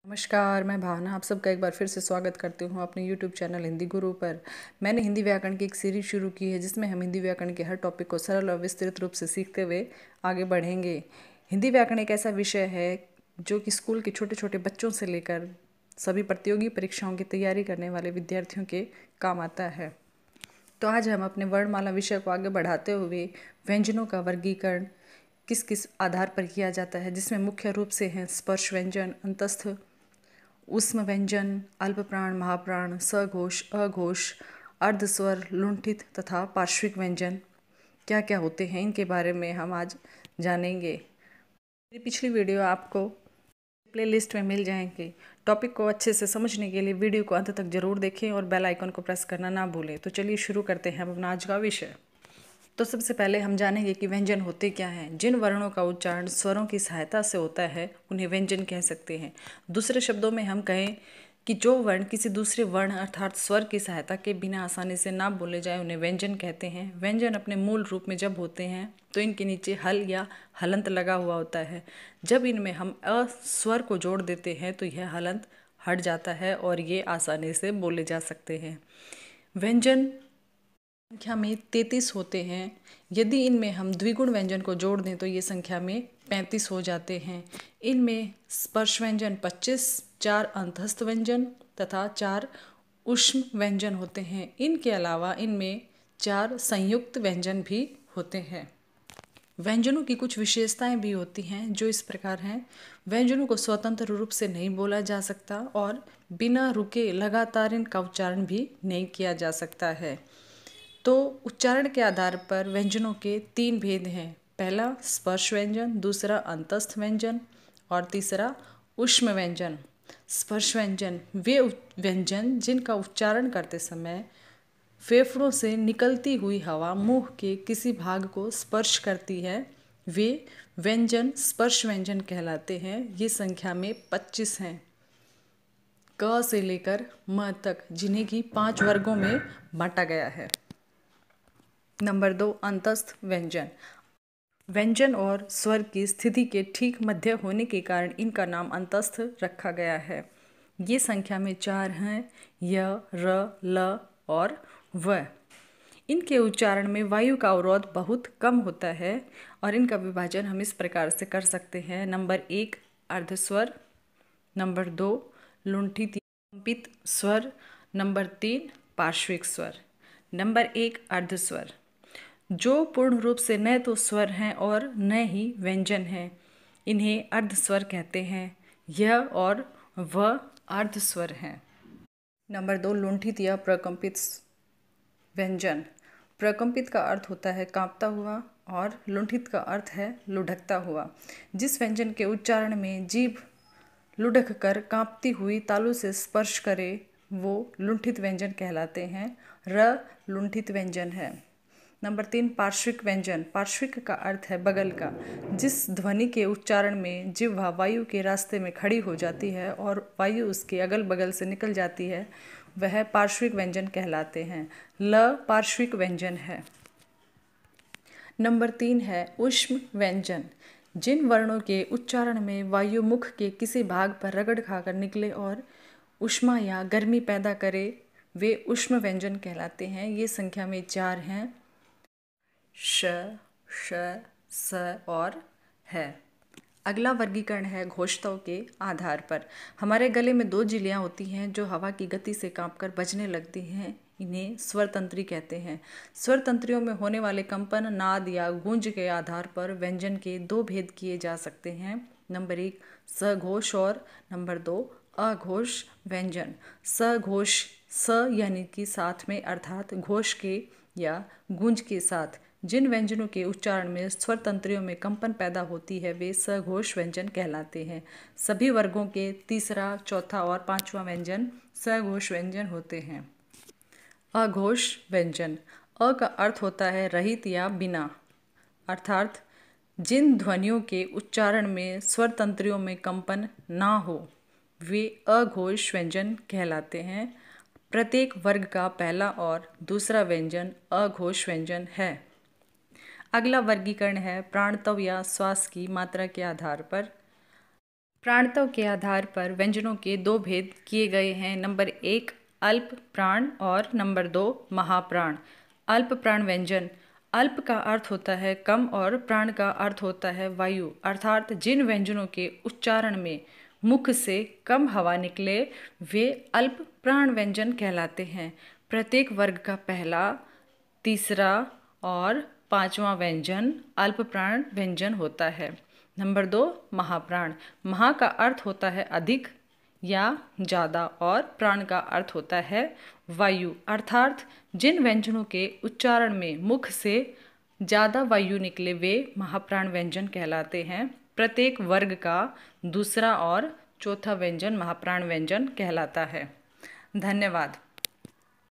नमस्कार, मैं भावना आप सबका एक बार फिर से स्वागत करती हूँ अपने YouTube चैनल हिंदी गुरु पर। मैंने हिंदी व्याकरण की एक सीरीज शुरू की है जिसमें हम हिंदी व्याकरण के हर टॉपिक को सरल और विस्तृत रूप से सीखते हुए आगे बढ़ेंगे। हिंदी व्याकरण एक ऐसा विषय है जो कि स्कूल के छोटे छोटे बच्चों से लेकर सभी प्रतियोगी परीक्षाओं की तैयारी करने वाले विद्यार्थियों के काम आता है। तो आज हम अपने वर्णमाला विषय को आगे बढ़ाते हुए व्यंजनों का वर्गीकरण किस किस आधार पर किया जाता है, जिसमें मुख्य रूप से हैं स्पर्श व्यंजन, अंतस्थ ऊष्म व्यंजन, अल्पप्राण, महाप्राण, सघोष, अघोष, अर्धस्वर, लुंठित तथा पार्श्विक व्यंजन क्या क्या होते हैं, इनके बारे में हम आज जानेंगे। मेरी पिछली वीडियो आपको प्लेलिस्ट में मिल जाएंगे। टॉपिक को अच्छे से समझने के लिए वीडियो को अंत तक जरूर देखें और बेल आइकन को प्रेस करना ना भूलें। तो चलिए शुरू करते हैं अपना आज का विषय। तो सबसे पहले हम जानेंगे कि व्यंजन होते क्या हैं। जिन वर्णों का उच्चारण स्वरों की सहायता से होता है उन्हें व्यंजन कह सकते हैं। दूसरे शब्दों में हम कहें कि जो वर्ण किसी दूसरे वर्ण अर्थात स्वर की सहायता के बिना आसानी से ना बोले जाए उन्हें व्यंजन कहते हैं। व्यंजन अपने मूल रूप में जब होते हैं तो इनके नीचे हल या हलंत लगा हुआ होता है। जब इनमें हम अ स्वर को जोड़ देते हैं तो यह हलंत हट जाता है और ये आसानी से बोले जा सकते हैं। व्यंजन संख्या में 33 होते हैं। यदि इनमें हम द्विगुण व्यंजन को जोड़ दें तो ये संख्या में 35 हो जाते हैं। इनमें स्पर्श व्यंजन 25, 4 अंतस्थ व्यंजन तथा 4 ऊष्म व्यंजन होते हैं। इनके अलावा इनमें 4 संयुक्त व्यंजन भी होते हैं। व्यंजनों की कुछ विशेषताएं भी होती हैं जो इस प्रकार हैं। व्यंजनों को स्वतंत्र रूप से नहीं बोला जा सकता और बिना रुके लगातार इनका उच्चारण भी नहीं किया जा सकता है। तो उच्चारण के आधार पर व्यंजनों के 3 भेद हैं। पहला स्पर्श व्यंजन, दूसरा अंतस्थ व्यंजन और तीसरा ऊष्म व्यंजन। स्पर्श व्यंजन वे व्यंजन जिनका उच्चारण करते समय फेफड़ों से निकलती हुई हवा मुंह के किसी भाग को स्पर्श करती है, वे व्यंजन स्पर्श व्यंजन कहलाते हैं। ये संख्या में 25 हैं, क से लेकर म तक, जिन्हें की 5 वर्गों में बांटा गया है। नंबर 2 अंतस्थ व्यंजन। व्यंजन और स्वर की स्थिति के ठीक मध्य होने के कारण इनका नाम अंतस्थ रखा गया है। ये संख्या में 4 हैं, य, र, ल और व। इनके उच्चारण में वायु का अवरोध बहुत कम होता है और इनका विभाजन हम इस प्रकार से कर सकते हैं। नंबर 1 अर्धस्वर, नंबर 2 लुंठित कंपित स्वर, नंबर 3 पार्श्विक स्वर। नंबर 1 अर्धस्वर, जो पूर्ण रूप से न तो स्वर हैं और न ही व्यंजन हैं, इन्हें अर्धस्वर कहते हैं। यह और वह अर्धस्वर हैं। नंबर 2 लुंठित या प्रकंपित व्यंजन। प्रकंपित का अर्थ होता है कांपता हुआ और लुंठित का अर्थ है लुढ़कता हुआ। जिस व्यंजन के उच्चारण में जीभ लुढ़क कर कांपती हुई तालू से स्पर्श करे वो लुंठित व्यंजन कहलाते हैं। र लुंठित व्यंजन है। नंबर 3 पार्श्विक व्यंजन। पार्श्विक का अर्थ है बगल का। जिस ध्वनि के उच्चारण में जिह्वा वायु के रास्ते में खड़ी हो जाती है और वायु उसके अगल बगल से निकल जाती है वह पार्श्विक व्यंजन कहलाते हैं। ल पार्श्विक व्यंजन है। नंबर 3 है ऊष्म व्यंजन। जिन वर्णों के उच्चारण में वायु मुख के किसी भाग पर रगड़ खाकर निकले और ऊष्मा या गर्मी पैदा करे वे ऊष्म व्यंजन कहलाते हैं। ये संख्या में 4 हैं, श, श, स और है। अगला वर्गीकरण है घोषताओं के आधार पर। हमारे गले में 2 झिल्लियाँ होती हैं जो हवा की गति से कांपकर बजने लगती हैं। इन्हें स्वर तंत्री कहते हैं। स्वर तंत्रियों में होने वाले कंपन, नाद या गूंज के आधार पर व्यंजन के 2 भेद किए जा सकते हैं। नंबर 1 सघोष और नंबर 2 अघोष व्यंजन। सघोष स यानी कि साथ में अर्थात घोष के या गूंज के साथ जिन व्यंजनों के उच्चारण में स्वर तंत्रियों में कंपन पैदा होती है वे सघोष व्यंजन कहलाते हैं। सभी वर्गों के तीसरा, चौथा और पांचवा व्यंजन सघोष व्यंजन होते हैं। अघोष व्यंजन। अ का अर्थ होता है रहित या बिना, अर्थात जिन ध्वनियों के उच्चारण में स्वर तंत्रियों में कंपन ना हो वे अघोष व्यंजन कहलाते हैं। प्रत्येक वर्ग का पहला और दूसरा व्यंजन अघोष व्यंजन है। अगला वर्गीकरण है प्राणत्व या श्वास की मात्रा के आधार पर। प्राणत्व के आधार पर व्यंजनों के दो भेद किए गए हैं। नंबर 1 अल्प प्राण और नंबर 2 महाप्राण। अल्प प्राण व्यंजन। अल्प का अर्थ होता है कम और प्राण का अर्थ होता है वायु, अर्थात जिन व्यंजनों के उच्चारण में मुख से कम हवा निकले वे अल्प प्राण व्यंजन कहलाते हैं। प्रत्येक वर्ग का पहला, तीसरा और पांचवा व्यंजन अल्प प्राण व्यंजन होता है। नंबर 2 महाप्राण। महा का अर्थ होता है अधिक या ज़्यादा और प्राण का अर्थ होता है वायु, अर्थात जिन व्यंजनों के उच्चारण में मुख से ज़्यादा वायु निकले वे महाप्राण व्यंजन कहलाते हैं। प्रत्येक वर्ग का दूसरा और चौथा व्यंजन महाप्राण व्यंजन कहलाता है। धन्यवाद।